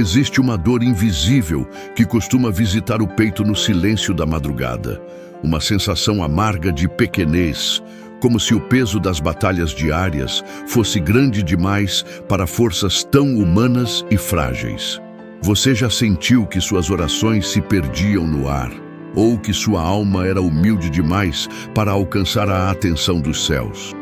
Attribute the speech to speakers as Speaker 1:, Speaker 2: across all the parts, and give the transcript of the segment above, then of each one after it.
Speaker 1: Existe uma dor invisível que costuma visitar o peito no silêncio da madrugada. Uma sensação amarga de pequenez, como se o peso das batalhas diárias fosse grande demais para forças tão humanas e frágeis. Você já sentiu que suas orações se perdiam no ar, ou que sua alma era humilde demais para alcançar a atenção dos céus?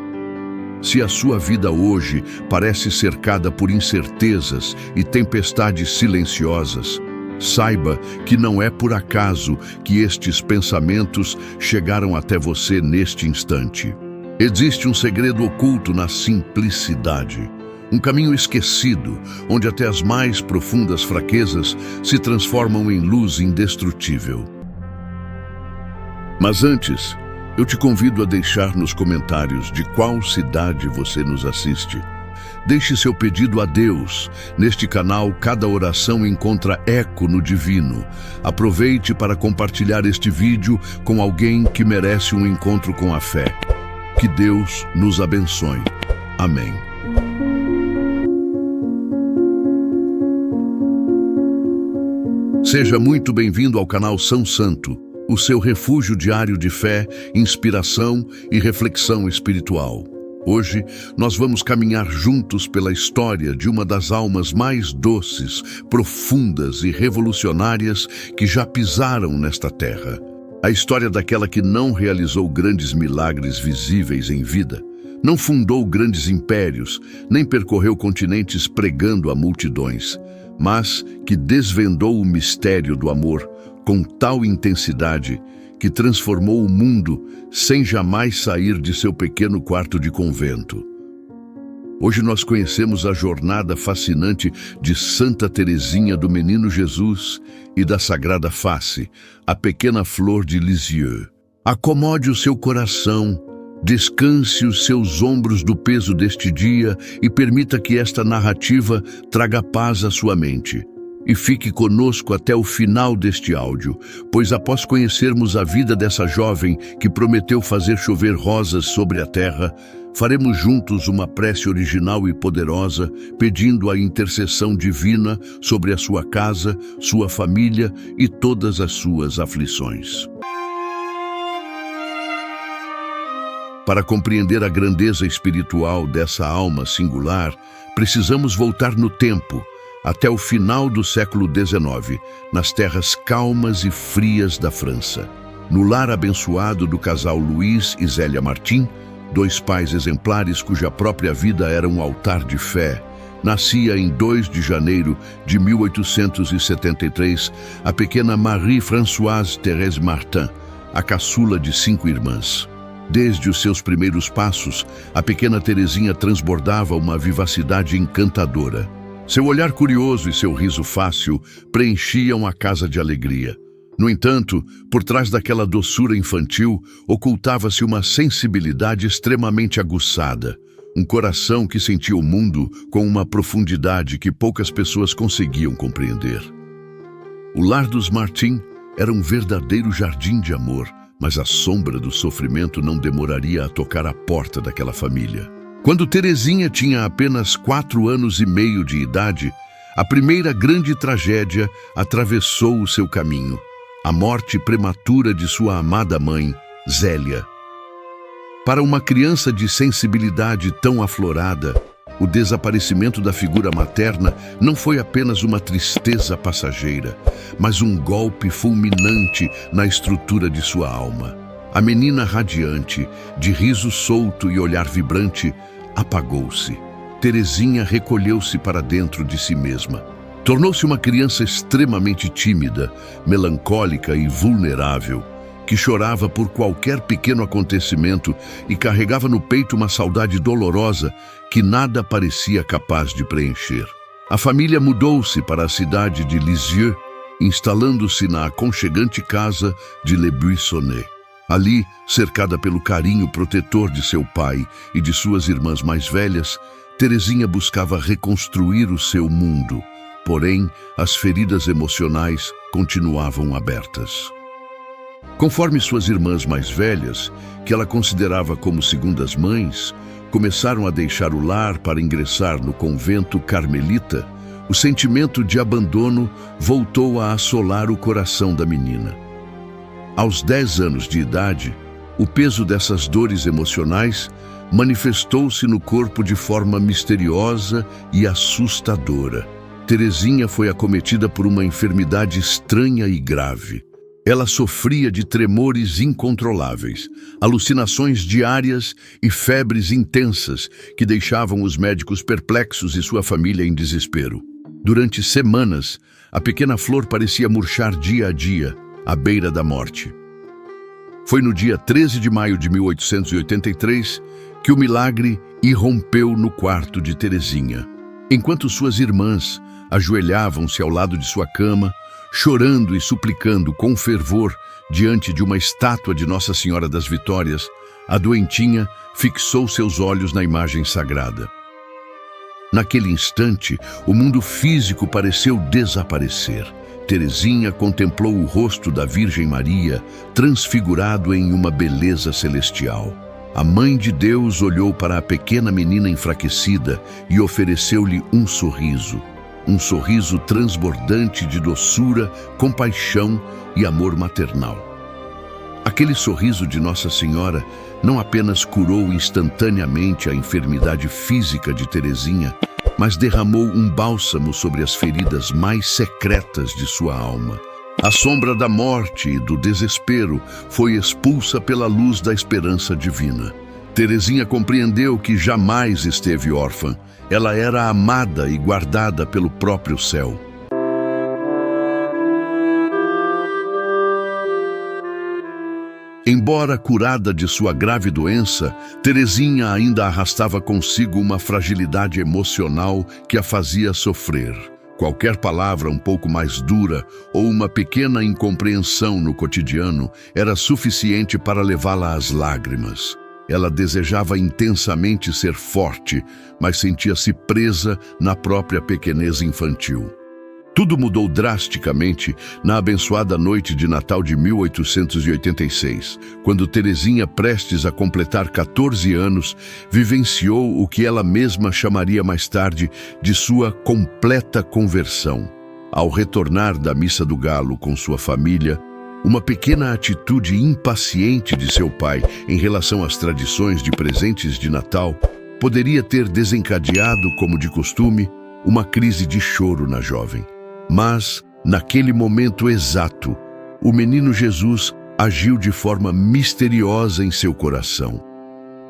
Speaker 1: Se a sua vida hoje parece cercada por incertezas e tempestades silenciosas, saiba que não é por acaso que estes pensamentos chegaram até você neste instante. Existe um segredo oculto na simplicidade, um caminho esquecido, onde até as mais profundas fraquezas se transformam em luz indestrutível. Mas antes, eu te convido a deixar nos comentários de qual cidade você nos assiste. Deixe seu pedido a Deus. Neste canal, cada oração encontra eco no divino. Aproveite para compartilhar este vídeo com alguém que merece um encontro com a fé. Que Deus nos abençoe. Amém. Seja muito bem-vindo ao canal São Santo, o seu refúgio diário de fé, inspiração e reflexão espiritual. Hoje, nós vamos caminhar juntos pela história de uma das almas mais doces, profundas e revolucionárias que já pisaram nesta terra. A história daquela que não realizou grandes milagres visíveis em vida, não fundou grandes impérios, nem percorreu continentes pregando a multidões, mas que desvendou o mistério do amor com tal intensidade que transformou o mundo sem jamais sair de seu pequeno quarto de convento. Hoje nós conhecemos a jornada fascinante de Santa Teresinha do Menino Jesus e da Sagrada Face, a pequena flor de Lisieux. Acomode o seu coração, descanse os seus ombros do peso deste dia e permita que esta narrativa traga paz à sua mente. E fique conosco até o final deste áudio, pois após conhecermos a vida dessa jovem que prometeu fazer chover rosas sobre a terra, faremos juntos uma prece original e poderosa, pedindo a intercessão divina sobre a sua casa, sua família e todas as suas aflições. Para compreender a grandeza espiritual dessa alma singular, precisamos voltar no tempo, até o final do século XIX, nas terras calmas e frias da França. No lar abençoado do casal Luiz e Zélia Martin, dois pais exemplares cuja própria vida era um altar de fé, nascia em 2 de janeiro de 1873 a pequena Marie-Françoise Thérèse Martin, a caçula de 5 irmãs. Desde os seus primeiros passos, a pequena Teresinha transbordava uma vivacidade encantadora. Seu olhar curioso e seu riso fácil preenchiam a casa de alegria. No entanto, por trás daquela doçura infantil, ocultava-se uma sensibilidade extremamente aguçada, um coração que sentia o mundo com uma profundidade que poucas pessoas conseguiam compreender. O lar dos Martin era um verdadeiro jardim de amor, mas a sombra do sofrimento não demoraria a tocar a porta daquela família. Quando Teresinha tinha apenas 4 anos e meio de idade, a primeira grande tragédia atravessou o seu caminho: a morte prematura de sua amada mãe, Zélia. Para uma criança de sensibilidade tão aflorada, o desaparecimento da figura materna não foi apenas uma tristeza passageira, mas um golpe fulminante na estrutura de sua alma. A menina radiante, de riso solto e olhar vibrante, apagou-se. Teresinha recolheu-se para dentro de si mesma. Tornou-se uma criança extremamente tímida, melancólica e vulnerável, que chorava por qualquer pequeno acontecimento e carregava no peito uma saudade dolorosa que nada parecia capaz de preencher. A família mudou-se para a cidade de Lisieux, instalando-se na aconchegante casa de Le Buissonnet. Ali, cercada pelo carinho protetor de seu pai e de suas irmãs mais velhas, Teresinha buscava reconstruir o seu mundo, porém, as feridas emocionais continuavam abertas. Conforme suas irmãs mais velhas, que ela considerava como segundas mães, começaram a deixar o lar para ingressar no convento carmelita, O sentimento de abandono voltou a assolar o coração da menina. Aos 10 anos de idade, o peso dessas dores emocionais manifestou-se no corpo de forma misteriosa e assustadora. Terezinha foi acometida por uma enfermidade estranha e grave. Ela sofria de tremores incontroláveis, alucinações diárias e febres intensas que deixavam os médicos perplexos e sua família em desespero. Durante semanas, a pequena flor parecia murchar dia a dia, à beira da morte. Foi no dia 13 de maio de 1883 que o milagre irrompeu no quarto de Terezinha. Enquanto suas irmãs ajoelhavam-se ao lado de sua cama, chorando e suplicando com fervor diante de uma estátua de Nossa Senhora das Vitórias, a doentinha fixou seus olhos na imagem sagrada. Naquele instante, o mundo físico pareceu desaparecer. Terezinha contemplou o rosto da Virgem Maria, transfigurado em uma beleza celestial. A Mãe de Deus olhou para a pequena menina enfraquecida e ofereceu-lhe um sorriso transbordante de doçura, compaixão e amor maternal. Aquele sorriso de Nossa Senhora não apenas curou instantaneamente a enfermidade física de Terezinha, mas derramou um bálsamo sobre as feridas mais secretas de sua alma. A sombra da morte e do desespero foi expulsa pela luz da esperança divina. Terezinha compreendeu que jamais esteve órfã. Ela era amada e guardada pelo próprio céu. Embora curada de sua grave doença, Terezinha ainda arrastava consigo uma fragilidade emocional que a fazia sofrer. Qualquer palavra um pouco mais dura ou uma pequena incompreensão no cotidiano era suficiente para levá-la às lágrimas. Ela desejava intensamente ser forte, mas sentia-se presa na própria pequenez infantil. Tudo mudou drasticamente na abençoada noite de Natal de 1886, quando Terezinha, prestes a completar 14 anos, vivenciou o que ela mesma chamaria mais tarde de sua completa conversão. Ao retornar da Missa do Galo com sua família, uma pequena atitude impaciente de seu pai em relação às tradições de presentes de Natal poderia ter desencadeado, como de costume, uma crise de choro na jovem. Mas, naquele momento exato, o menino Jesus agiu de forma misteriosa em seu coração.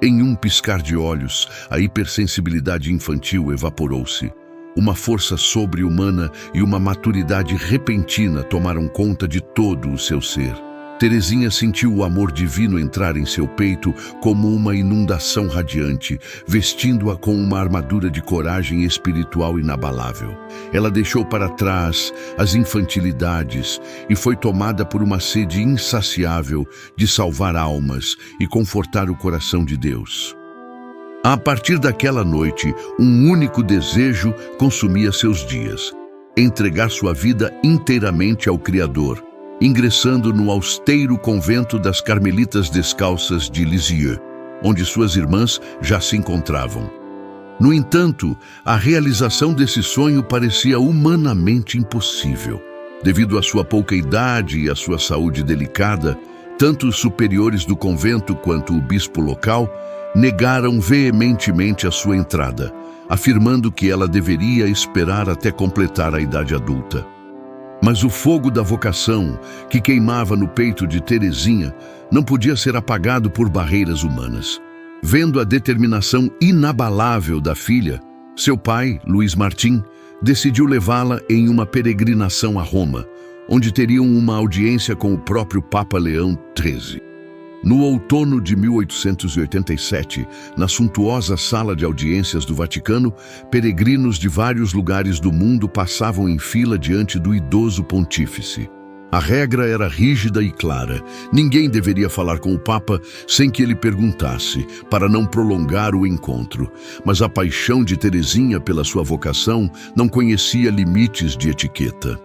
Speaker 1: Em um piscar de olhos, a hipersensibilidade infantil evaporou-se. Uma força sobre-humana e uma maturidade repentina tomaram conta de todo o seu ser. Terezinha sentiu o amor divino entrar em seu peito como uma inundação radiante, vestindo-a com uma armadura de coragem espiritual inabalável. Ela deixou para trás as infantilidades e foi tomada por uma sede insaciável de salvar almas e confortar o coração de Deus. A partir daquela noite, um único desejo consumia seus dias: entregar sua vida inteiramente ao Criador, ingressando no austero convento das Carmelitas Descalças de Lisieux, onde suas irmãs já se encontravam. No entanto, a realização desse sonho parecia humanamente impossível. Devido à sua pouca idade e à sua saúde delicada, tanto os superiores do convento quanto o bispo local negaram veementemente a sua entrada, afirmando que ela deveria esperar até completar a idade adulta. Mas o fogo da vocação, que queimava no peito de Terezinha, não podia ser apagado por barreiras humanas. Vendo a determinação inabalável da filha, seu pai, Luiz Martim, decidiu levá-la em uma peregrinação a Roma, onde teriam uma audiência com o próprio Papa Leão XIII. No outono de 1887, na suntuosa sala de audiências do Vaticano, peregrinos de vários lugares do mundo passavam em fila diante do idoso pontífice. A regra era rígida e clara: ninguém deveria falar com o Papa sem que ele perguntasse, para não prolongar o encontro. Mas a paixão de Terezinha pela sua vocação não conhecia limites de etiqueta.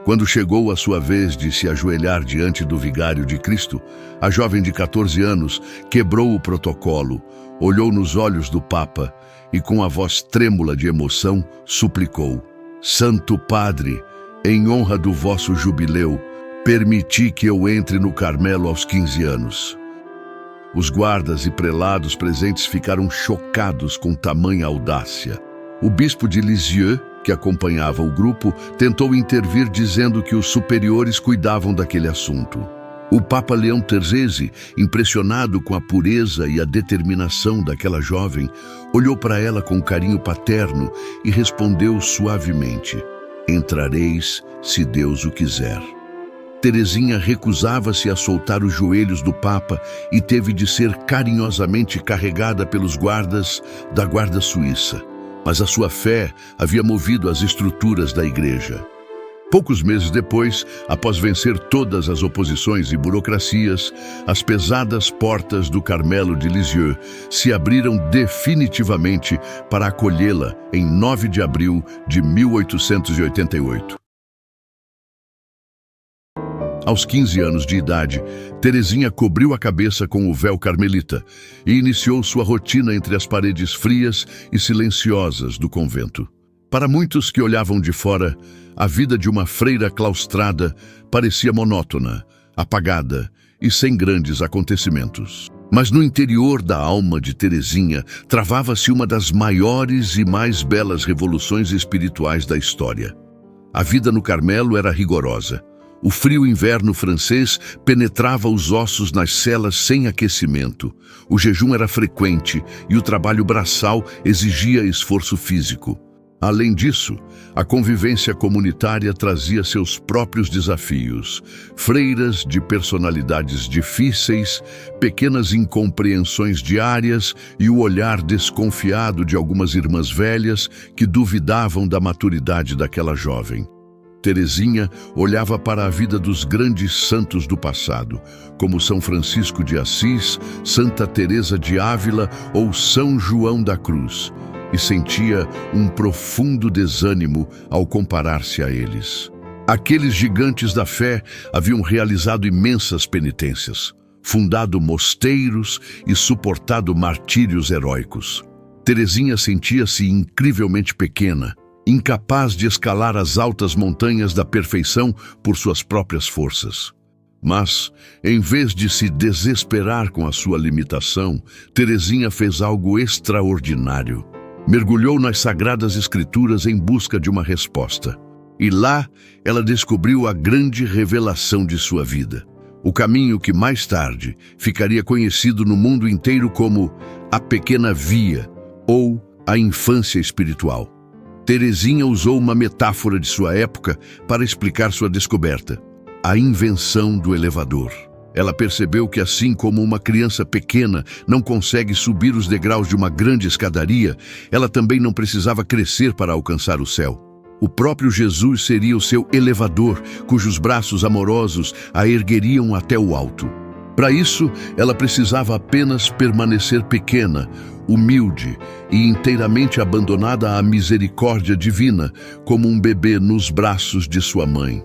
Speaker 1: Quando chegou a sua vez de se ajoelhar diante do Vigário de Cristo, a jovem de 14 anos quebrou o protocolo, olhou nos olhos do Papa e, com a voz trêmula de emoção, suplicou: Santo Padre, em honra do vosso jubileu, permiti que eu entre no Carmelo aos 15 anos. Os guardas e prelados presentes ficaram chocados com tamanha audácia. O bispo de Lisieux, que acompanhava o grupo, tentou intervir dizendo que os superiores cuidavam daquele assunto. O Papa Leão XIII, impressionado com a pureza e a determinação daquela jovem, olhou para ela com carinho paterno e respondeu suavemente: "Entrareis, se Deus o quiser." Teresinha recusava-se a soltar os joelhos do Papa e teve de ser carinhosamente carregada pelos guardas da Guarda Suíça. Mas a sua fé havia movido as estruturas da igreja. Poucos meses depois, após vencer todas as oposições e burocracias, as pesadas portas do Carmelo de Lisieux se abriram definitivamente para acolhê-la em 9 de abril de 1888. Aos 15 anos de idade, Teresinha cobriu a cabeça com o véu carmelita e iniciou sua rotina entre as paredes frias e silenciosas do convento. Para muitos que olhavam de fora, a vida de uma freira claustrada parecia monótona, apagada e sem grandes acontecimentos. Mas no interior da alma de Teresinha travava-se uma das maiores e mais belas revoluções espirituais da história. A vida no Carmelo era rigorosa. O frio inverno francês penetrava os ossos nas celas sem aquecimento. O jejum era frequente e o trabalho braçal exigia esforço físico. Além disso, a convivência comunitária trazia seus próprios desafios. Freiras de personalidades difíceis, pequenas incompreensões diárias e o olhar desconfiado de algumas irmãs velhas que duvidavam da maturidade daquela jovem. Teresinha olhava para a vida dos grandes santos do passado, como São Francisco de Assis, Santa Teresa de Ávila ou São João da Cruz, e sentia um profundo desânimo ao comparar-se a eles. Aqueles gigantes da fé haviam realizado imensas penitências, fundado mosteiros e suportado martírios heróicos. Teresinha sentia-se incrivelmente pequena, incapaz de escalar as altas montanhas da perfeição por suas próprias forças. Mas, em vez de se desesperar com a sua limitação, Teresinha fez algo extraordinário. Mergulhou nas Sagradas Escrituras em busca de uma resposta. E lá, ela descobriu a grande revelação de sua vida. O caminho que mais tarde ficaria conhecido no mundo inteiro como a Pequena Via ou a infância espiritual. Teresinha usou uma metáfora de sua época para explicar sua descoberta: a invenção do elevador. Ela percebeu que, assim como uma criança pequena não consegue subir os degraus de uma grande escadaria, ela também não precisava crescer para alcançar o céu. O próprio Jesus seria o seu elevador, cujos braços amorosos a ergueriam até o alto. Para isso, ela precisava apenas permanecer pequena, humilde e inteiramente abandonada à misericórdia divina, como um bebê nos braços de sua mãe.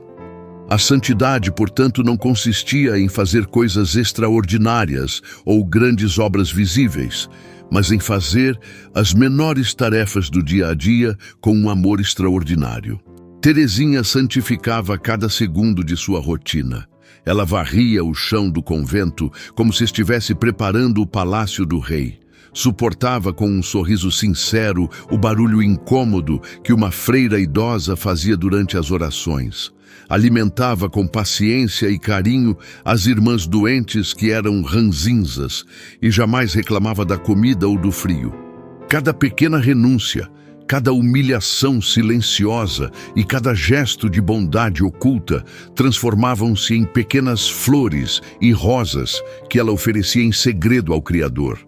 Speaker 1: A santidade, portanto, não consistia em fazer coisas extraordinárias ou grandes obras visíveis, mas em fazer as menores tarefas do dia a dia com um amor extraordinário. Teresinha santificava cada segundo de sua rotina. Ela varria o chão do convento como se estivesse preparando o palácio do rei. Suportava com um sorriso sincero o barulho incômodo que uma freira idosa fazia durante as orações. Alimentava com paciência e carinho as irmãs doentes que eram ranzinzas e jamais reclamava da comida ou do frio. Cada pequena renúncia, cada humilhação silenciosa e cada gesto de bondade oculta transformavam-se em pequenas flores e rosas que ela oferecia em segredo ao Criador.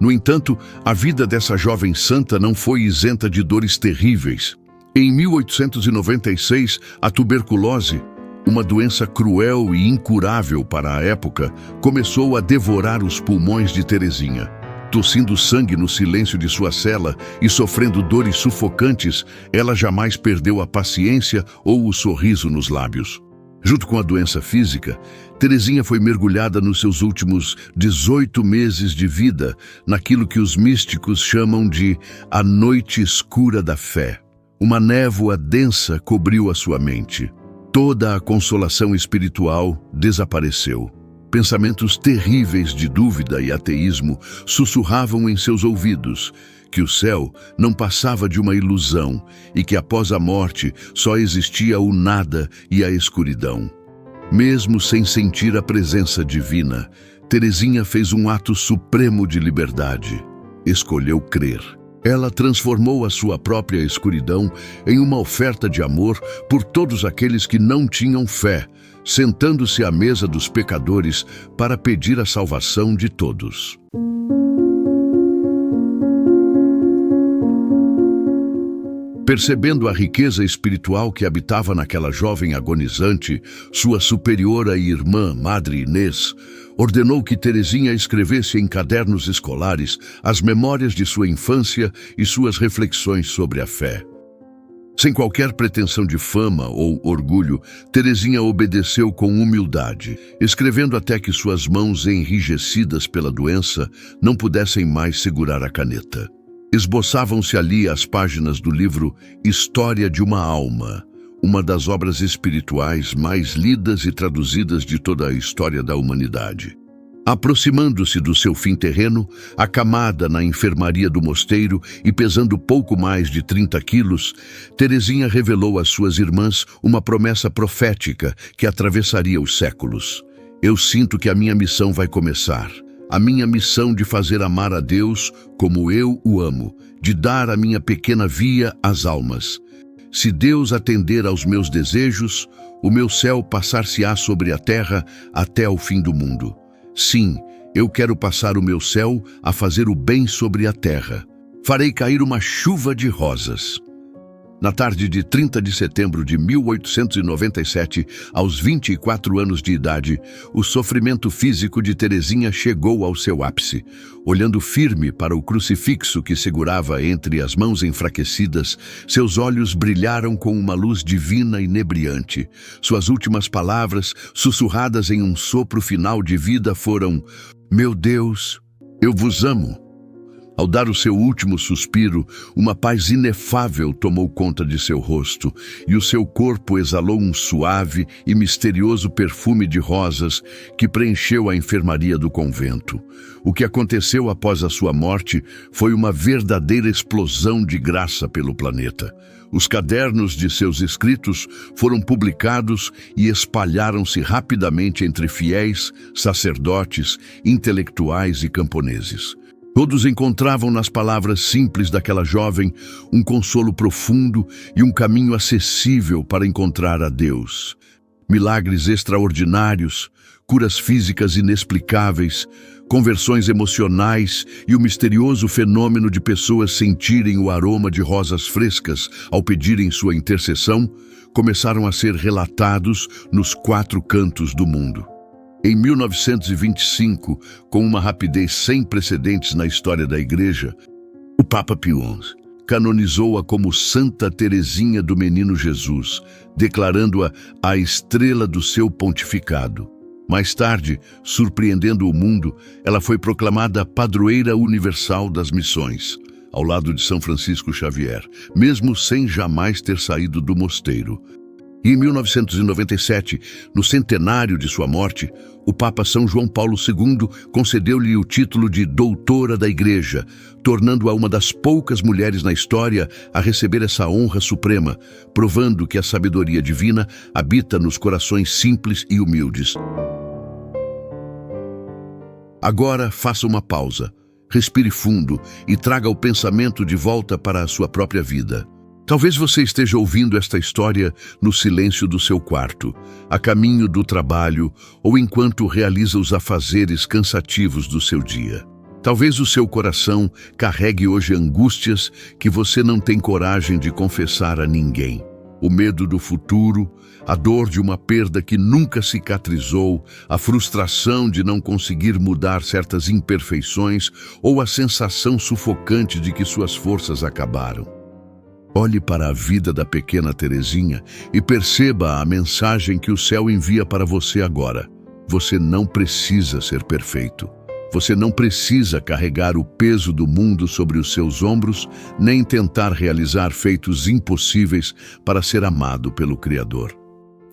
Speaker 1: No entanto, a vida dessa jovem santa não foi isenta de dores terríveis. Em 1896, a tuberculose, uma doença cruel e incurável para a época, começou a devorar os pulmões de Teresinha. Tossindo sangue no silêncio de sua cela e sofrendo dores sufocantes, ela jamais perdeu a paciência ou o sorriso nos lábios. Junto com a doença física, Teresinha foi mergulhada nos seus últimos 18 meses de vida, naquilo que os místicos chamam de a noite escura da fé. Uma névoa densa cobriu a sua mente. Toda a consolação espiritual desapareceu. Pensamentos terríveis de dúvida e ateísmo sussurravam em seus ouvidos que o céu não passava de uma ilusão e que após a morte só existia o nada e a escuridão. Mesmo sem sentir a presença divina, Teresinha fez um ato supremo de liberdade. Escolheu crer. Ela transformou a sua própria escuridão em uma oferta de amor por todos aqueles que não tinham fé, sentando-se à mesa dos pecadores para pedir a salvação de todos. Percebendo a riqueza espiritual que habitava naquela jovem agonizante, sua superiora e irmã, Madre Inês, ordenou que Teresinha escrevesse em cadernos escolares as memórias de sua infância e suas reflexões sobre a fé. Sem qualquer pretensão de fama ou orgulho, Teresinha obedeceu com humildade, escrevendo até que suas mãos enrijecidas pela doença não pudessem mais segurar a caneta. Esboçavam-se ali as páginas do livro História de uma Alma, uma das obras espirituais mais lidas e traduzidas de toda a história da humanidade. Aproximando-se do seu fim terreno, acamada na enfermaria do mosteiro e pesando pouco mais de 30 quilos, Teresinha revelou às suas irmãs uma promessa profética que atravessaria os séculos. Eu sinto que a minha missão vai começar. A minha missão de fazer amar a Deus como eu o amo, de dar a minha pequena via às almas. Se Deus atender aos meus desejos, o meu céu passar-se-á sobre a terra até ao fim do mundo. Sim, eu quero passar o meu céu a fazer o bem sobre a terra. Farei cair uma chuva de rosas. Na tarde de 30 de setembro de 1897, aos 24 anos de idade, o sofrimento físico de Teresinha chegou ao seu ápice. Olhando firme para o crucifixo que segurava entre as mãos enfraquecidas, seus olhos brilharam com uma luz divina inebriante. Suas últimas palavras, sussurradas em um sopro final de vida, foram: "Meu Deus, eu vos amo." Ao dar o seu último suspiro, uma paz inefável tomou conta de seu rosto, e o seu corpo exalou um suave e misterioso perfume de rosas que preencheu a enfermaria do convento. O que aconteceu após a sua morte foi uma verdadeira explosão de graça pelo planeta. Os cadernos de seus escritos foram publicados e espalharam-se rapidamente entre fiéis, sacerdotes, intelectuais e camponeses. Todos encontravam nas palavras simples daquela jovem um consolo profundo e um caminho acessível para encontrar a Deus. Milagres extraordinários, curas físicas inexplicáveis, conversões emocionais e o misterioso fenômeno de pessoas sentirem o aroma de rosas frescas ao pedirem sua intercessão, começaram a ser relatados nos 4 cantos do mundo. Em 1925, com uma rapidez sem precedentes na história da Igreja, o Papa Pio XI canonizou-a como Santa Teresinha do Menino Jesus, declarando-a a estrela do seu pontificado. Mais tarde, surpreendendo o mundo, ela foi proclamada padroeira universal das missões, ao lado de São Francisco Xavier, mesmo sem jamais ter saído do mosteiro. E em 1997, no centenário de sua morte, o Papa São João Paulo II concedeu-lhe o título de Doutora da Igreja, tornando-a uma das poucas mulheres na história a receber essa honra suprema, provando que a sabedoria divina habita nos corações simples e humildes. Agora faça uma pausa, respire fundo e traga o pensamento de volta para a sua própria vida. Talvez você esteja ouvindo esta história no silêncio do seu quarto, a caminho do trabalho ou enquanto realiza os afazeres cansativos do seu dia. Talvez o seu coração carregue hoje angústias que você não tem coragem de confessar a ninguém. O medo do futuro, a dor de uma perda que nunca cicatrizou, a frustração de não conseguir mudar certas imperfeições ou a sensação sufocante de que suas forças acabaram. Olhe para a vida da pequena Teresinha e perceba a mensagem que o céu envia para você agora. Você não precisa ser perfeito. Você não precisa carregar o peso do mundo sobre os seus ombros, nem tentar realizar feitos impossíveis para ser amado pelo Criador.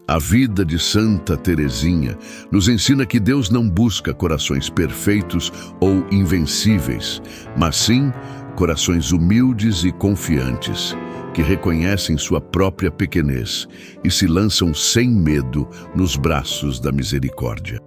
Speaker 1: A vida de Santa Teresinha nos ensina que Deus não busca corações perfeitos ou invencíveis, mas sim corações humildes e confiantes, que reconhecem sua própria pequenez e se lançam sem medo nos braços da misericórdia.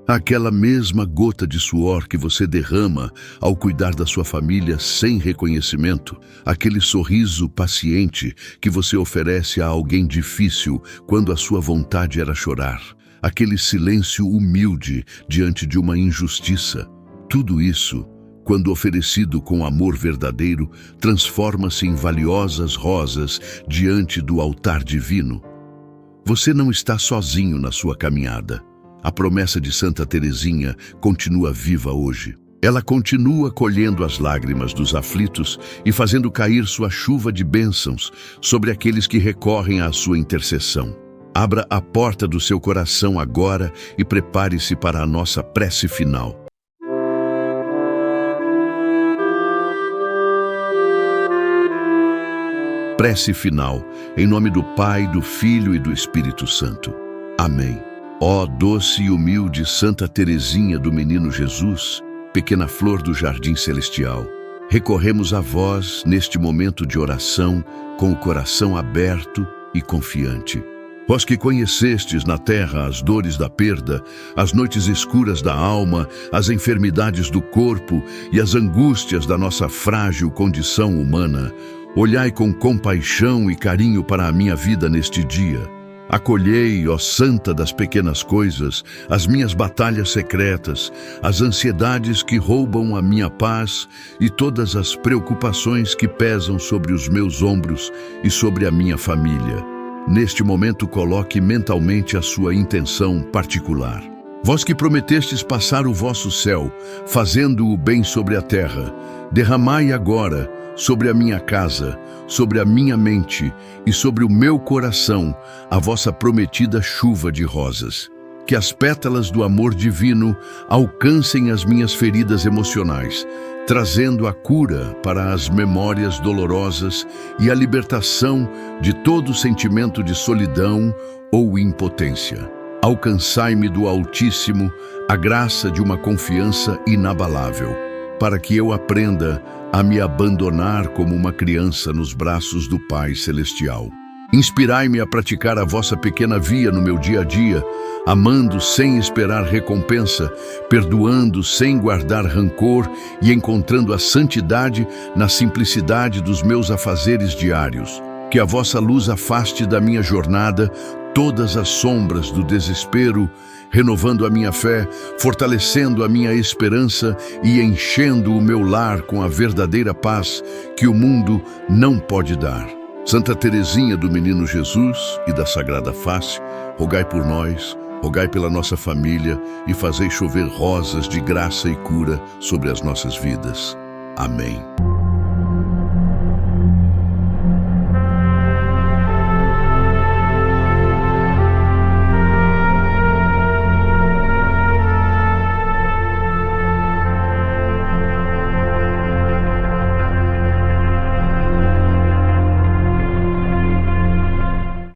Speaker 1: Aquela mesma gota de suor que você derrama ao cuidar da sua família sem reconhecimento, aquele sorriso paciente que você oferece a alguém difícil quando a sua vontade era chorar, aquele silêncio humilde diante de uma injustiça, tudo isso, quando oferecido com amor verdadeiro, transforma-se em valiosas rosas diante do altar divino. Você não está sozinho na sua caminhada. A promessa de Santa Teresinha continua viva hoje. Ela continua colhendo as lágrimas dos aflitos e fazendo cair sua chuva de bênçãos sobre aqueles que recorrem à sua intercessão. Abra a porta do seu coração agora e prepare-se para a nossa prece final. Prece final, em nome do Pai, do Filho e do Espírito Santo. Amém. Ó doce e humilde Santa Teresinha do Menino Jesus, pequena flor do jardim celestial, recorremos a vós neste momento de oração com o coração aberto e confiante. Vós que conhecestes na terra as dores da perda, as noites escuras da alma, as enfermidades do corpo e as angústias da nossa frágil condição humana, olhai com compaixão e carinho para a minha vida neste dia. Acolhei, ó Santa das pequenas coisas, as minhas batalhas secretas, as ansiedades que roubam a minha paz e todas as preocupações que pesam sobre os meus ombros e sobre a minha família. Neste momento, coloque mentalmente a sua intenção particular. Vós que prometestes passar o vosso céu, fazendo o bem sobre a terra, derramai agora sobre a minha casa, sobre a minha mente e sobre o meu coração a vossa prometida chuva de rosas. Que as pétalas do amor divino alcancem as minhas feridas emocionais, trazendo a cura para as memórias dolorosas e a libertação de todo sentimento de solidão ou impotência. Alcançai-me do Altíssimo a graça de uma confiança inabalável, para que eu aprenda a me abandonar como uma criança nos braços do Pai Celestial. Inspirai-me a praticar a vossa pequena via no meu dia a dia, amando sem esperar recompensa, perdoando sem guardar rancor e encontrando a santidade na simplicidade dos meus afazeres diários. Que a vossa luz afaste da minha jornada todas as sombras do desespero, renovando a minha fé, fortalecendo a minha esperança e enchendo o meu lar com a verdadeira paz que o mundo não pode dar. Santa Teresinha do Menino Jesus e da Sagrada Face, rogai por nós, rogai pela nossa família e fazei chover rosas de graça e cura sobre as nossas vidas. Amém.